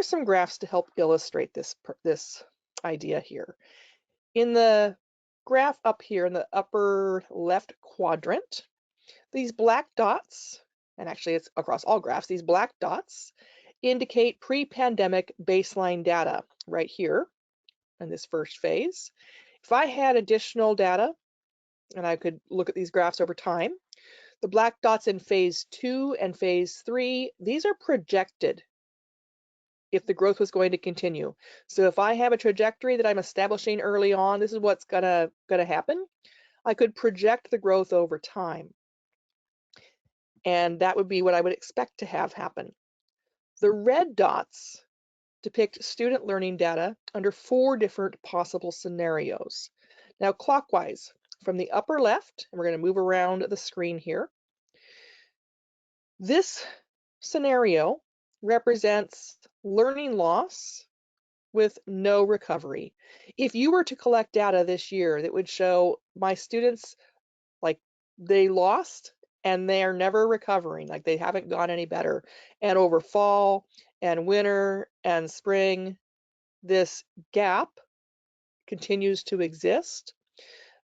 some graphs to help illustrate this idea here. In the graph up here in the upper left quadrant, these black dots, and actually it's across all graphs, these black dots indicate pre-pandemic baseline data right here in this first phase. If I had additional data, and I could look at these graphs over time, the black dots in phase 2 and phase 3, these are projected if the growth was going to continue. So if I have a trajectory that I'm establishing early on, this is what's gonna happen, I could project the growth over time. And that would be what I would expect to have happen. The red dots depict student learning data under 4 different possible scenarios. Now clockwise, from the upper left, and we're going to move around the screen here, this scenario represents learning loss with no recovery. If you were to collect data this year that would show my students, like, they lost and they are never recovering, like they haven't gone any better, and over fall and winter and spring, this gap continues to exist,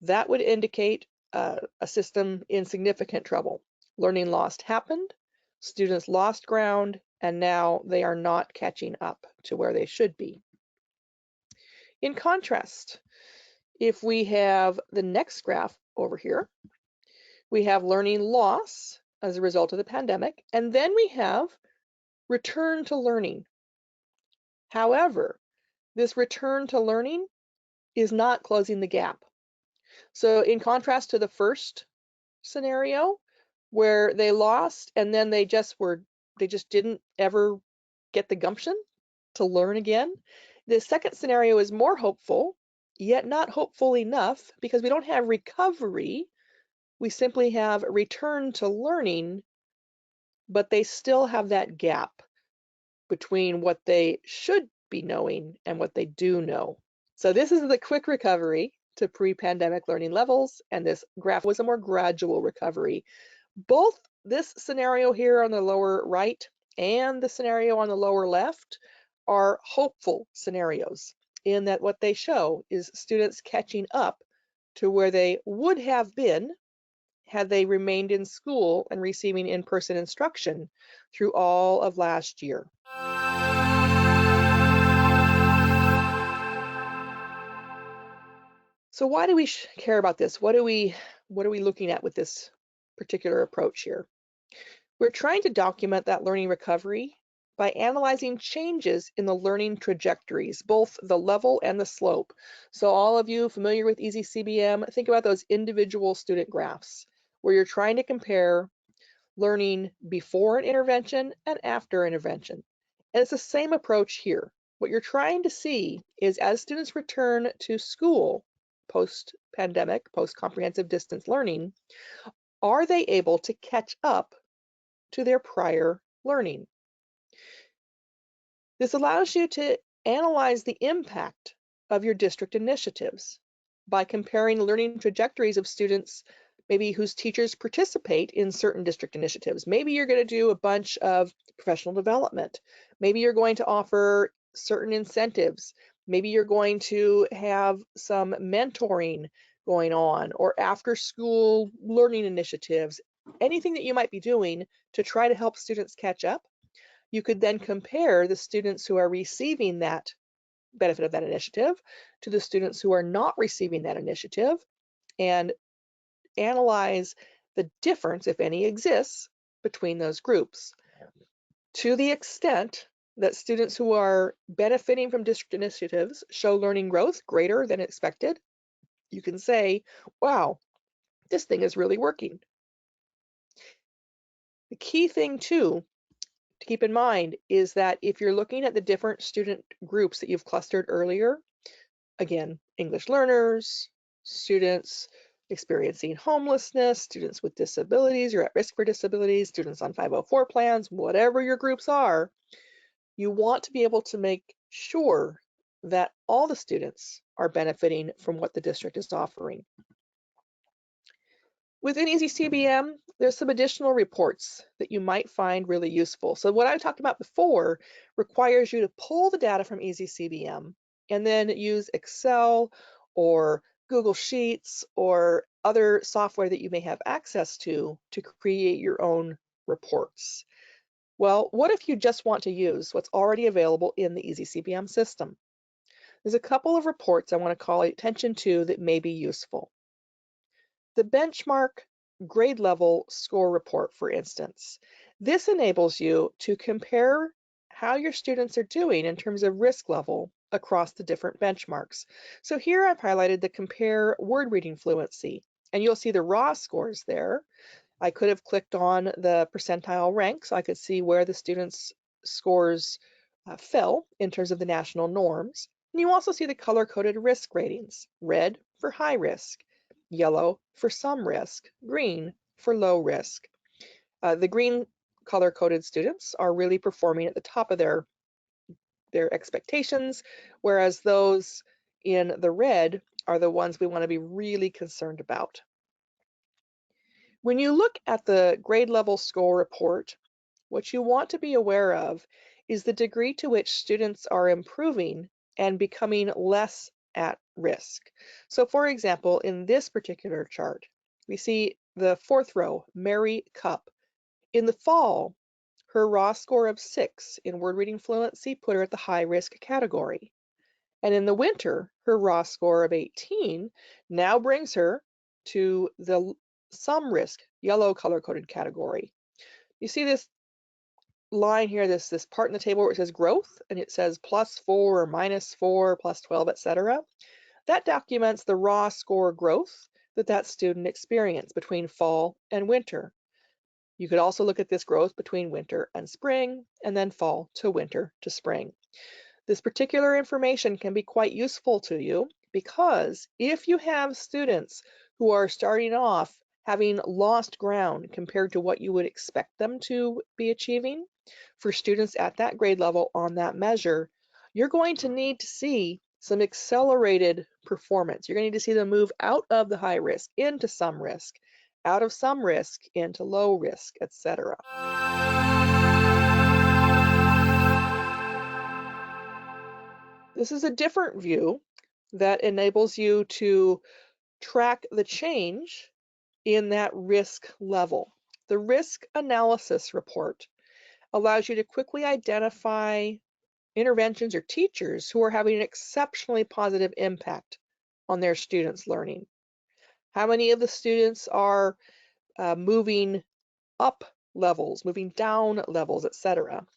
that would indicate a system in significant trouble. Learning loss happened, students lost ground, and now they are not catching up to where they should be. In contrast, if we have the next graph over here, we have learning loss as a result of the pandemic, and then we have return to learning. However, this return to learning is not closing the gap. So in contrast to the first scenario where they lost and then they just didn't ever get the gumption to learn again, the second scenario is more hopeful, yet not hopeful enough, because we don't have recovery. We simply have return to learning, but they still have that gap between what they should be knowing and what they do know. So this is the quick recovery to pre-pandemic learning levels, and this graph was a more gradual recovery. Both this scenario here on the lower right and the scenario on the lower left are hopeful scenarios, in that what they show is students catching up to where they would have been had they remained in school and receiving in-person instruction through all of last year. So why do we care about this? What are we looking at with this particular approach here? We're trying to document that learning recovery by analyzing changes in the learning trajectories, both the level and the slope. So all of you familiar with easyCBM, think about those individual student graphs where you're trying to compare learning before an intervention and after intervention. And it's the same approach here. What you're trying to see is, as students return to school post-pandemic, post-comprehensive distance learning, are they able to catch up to their prior learning? This allows you to analyze the impact of your district initiatives by comparing learning trajectories of students maybe whose teachers participate in certain district initiatives. Maybe you're going to do a bunch of professional development. Maybe you're going to offer certain incentives. Maybe you're going to have some mentoring going on, or after school learning initiatives, anything that you might be doing to try to help students catch up. You could then compare the students who are receiving that benefit of that initiative to the students who are not receiving that initiative, and analyze the difference, if any exists, between those groups. To the extent that students who are benefiting from district initiatives show learning growth greater than expected, you can say, wow, this thing is really working. The key thing too to keep in mind is that if you're looking at the different student groups that you've clustered earlier, again, English learners, students experiencing homelessness, students with disabilities or at risk for disabilities, students on 504 plans, whatever your groups are, you want to be able to make sure that all the students are benefiting from what the district is offering. Within easyCBM, there's some additional reports that you might find really useful. So what I talked about before requires you to pull the data from easyCBM and then use Excel or Google Sheets or other software that you may have access to create your own reports. Well, what if you just want to use what's already available in the easyCBM system? There's a couple of reports I want to call attention to that may be useful. The benchmark grade level score report, for instance. This enables you to compare how your students are doing in terms of risk level across the different benchmarks. So here I've highlighted the compare word reading fluency, and you'll see the raw scores there. I could have clicked on the percentile rank so I could see where the students' scores fell in terms of the national norms. And you also see the color-coded risk ratings, red for high risk, yellow for some risk, green for low risk. The green color-coded students are really performing at the top of their expectations, whereas those in the red are the ones we want to be really concerned about. When you look at the grade level score report, what you want to be aware of is the degree to which students are improving and becoming less at risk. So for example, in this particular chart, we see the fourth row, Mary Cup. In the fall, her raw score of 6 in word reading fluency put her at the high risk category. And in the winter, her raw score of 18 now brings her to the some risk, yellow color-coded category. You see this line here, this part in the table where it says growth, and it says +4 or -4, +12, etc. That documents the raw score growth that student experienced between fall and winter. You could also look at this growth between winter and spring, and then fall to winter to spring. This particular information can be quite useful to you because if you have students who are starting off having lost ground compared to what you would expect them to be achieving, for students at that grade level on that measure, you're going to need to see some accelerated performance. You're going to need to see them move out of the high risk into some risk, out of some risk into low risk, etc. This is a different view that enables you to track the change in that risk level. The risk analysis report allows you to quickly identify interventions or teachers who are having an exceptionally positive impact on their students' learning. How many of the students are moving up levels, moving down levels, etc.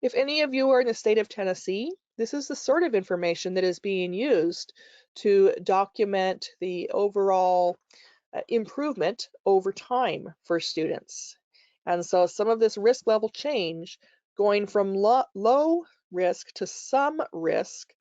If any of you are in the state of Tennessee, this is the sort of information that is being used to document the overall improvement over time for students. And so some of this risk level change going from low risk to some risk,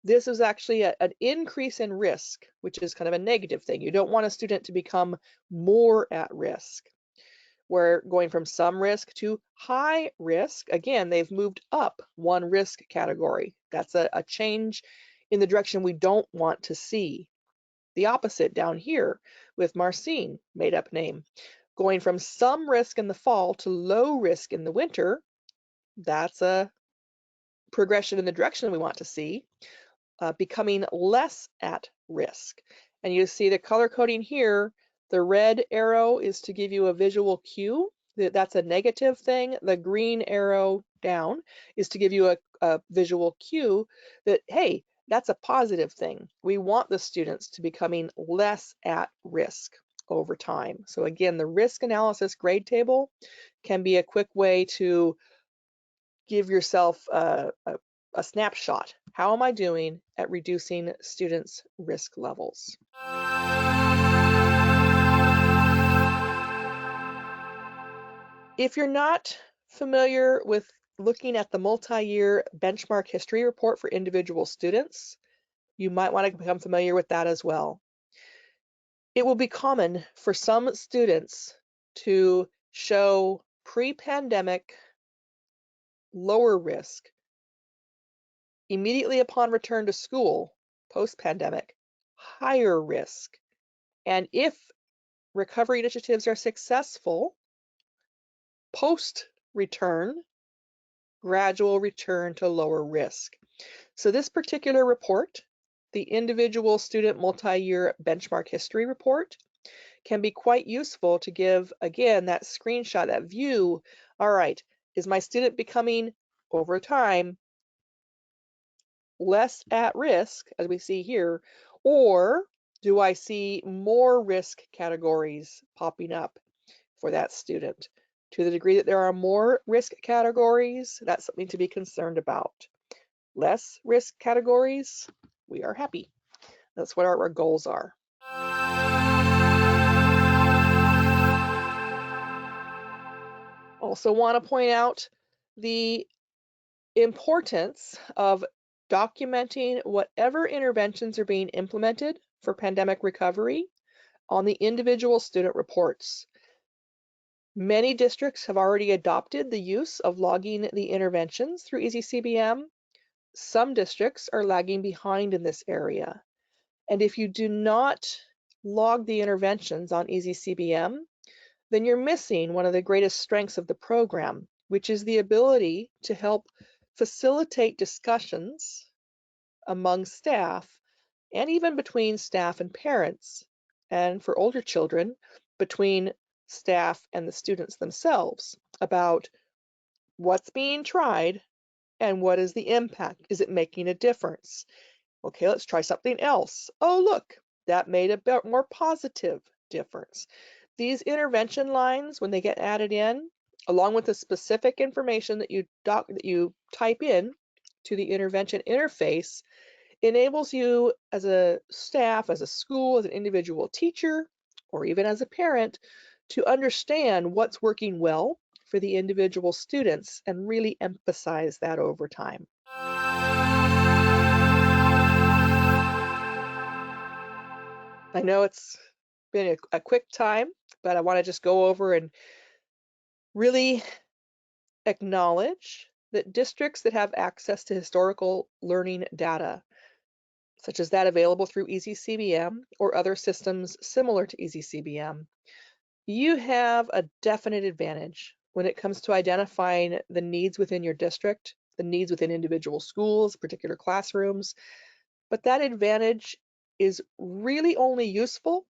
this is actually an increase in risk, which is kind of a negative thing. You don't want a student to become more at risk. We're going from some risk to high risk. Again, they've moved up one risk category. That's a change in the direction we don't want to see. The opposite down here with Marcine, made up name. Going from some risk in the fall to low risk in the winter, that's a progression in the direction we want to see. Becoming less at risk. And you see the color coding here, the red arrow is to give you a visual cue that that's a negative thing. The green arrow down is to give you a visual cue that, hey, that's a positive thing. We want the students to becoming less at risk over time. So again, the risk analysis grade table can be a quick way to give yourself a snapshot. How am I doing at reducing students' risk levels? If you're not familiar with looking at the multi-year benchmark history report for individual students, you might want to become familiar with that as well. It will be common for some students to show pre-pandemic lower risk immediately upon return to school, post-pandemic, higher risk. And if recovery initiatives are successful, post-return, gradual return to lower risk. So this particular report, the individual student multi-year benchmark history report, can be quite useful to give, again, that screenshot, that view. All right, is my student becoming, over time, less at risk, as we see here, or do I see more risk categories popping up for that student? To the degree that there are more risk categories, that's something to be concerned about. Less risk categories, we are happy. That's what our goals are. Also want to point out the importance of documenting whatever interventions are being implemented for pandemic recovery on the individual student reports. Many districts have already adopted the use of logging the interventions through easyCBM. Some districts are lagging behind in this area. And if you do not log the interventions on easyCBM, then you're missing one of the greatest strengths of the program, which is the ability to help facilitate discussions among staff and even between staff and parents, and for older children, between staff and the students themselves about what's being tried and what is the impact. Is it making a difference? Okay, let's try something else. Oh, look, that made a bit more positive difference. These intervention lines, when they get added in, along with the specific information that you type in to the intervention interface, enables you as a staff, as a school, as an individual teacher, or even as a parent, to understand what's working well for the individual students and really emphasize that over time. I know it's been a quick time, but I want to just go over and really acknowledge that districts that have access to historical learning data, such as that available through easyCBM or other systems similar to easyCBM, you have a definite advantage when it comes to identifying the needs within your district, the needs within individual schools, particular classrooms. But that advantage is really only useful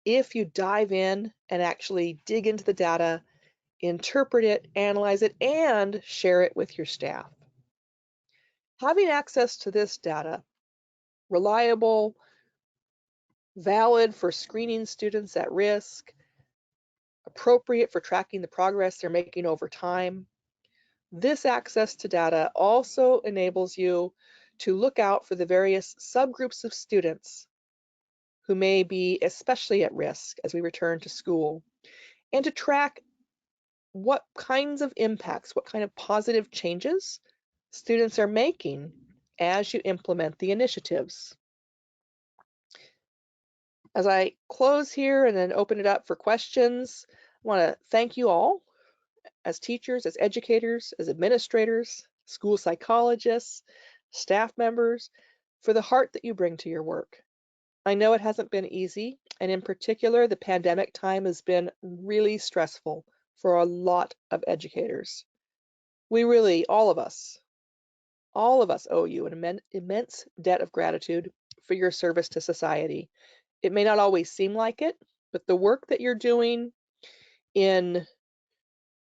if you dive in and actually dig into the data, interpret it, analyze it, and share it with your staff. Having access to this data, reliable, valid for screening students at risk, appropriate for tracking the progress they're making over time, this access to data also enables you to look out for the various subgroups of students who may be especially at risk as we return to school, and to track what kinds of impacts, what kind of positive changes students are making as you implement the initiatives. As I close here and then open it up for questions, I want to thank you all as teachers, as educators, as administrators, school psychologists, staff members, for the heart that you bring to your work. I know it hasn't been easy, and in particular, the pandemic time has been really stressful for a lot of educators. We really, all of us owe you an immense debt of gratitude for your service to society. It may not always seem like it, but the work that you're doing in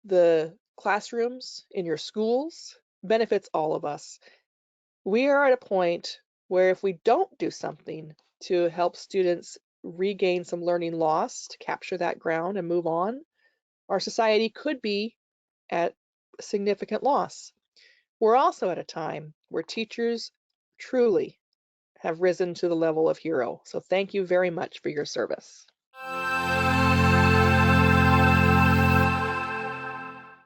the classrooms, in your schools, benefits all of us. We are at a point where if we don't do something to help students regain some learning loss, to capture that ground and move on, our society could be at significant loss. We're also at a time where teachers truly have risen to the level of hero. So thank you very much for your service.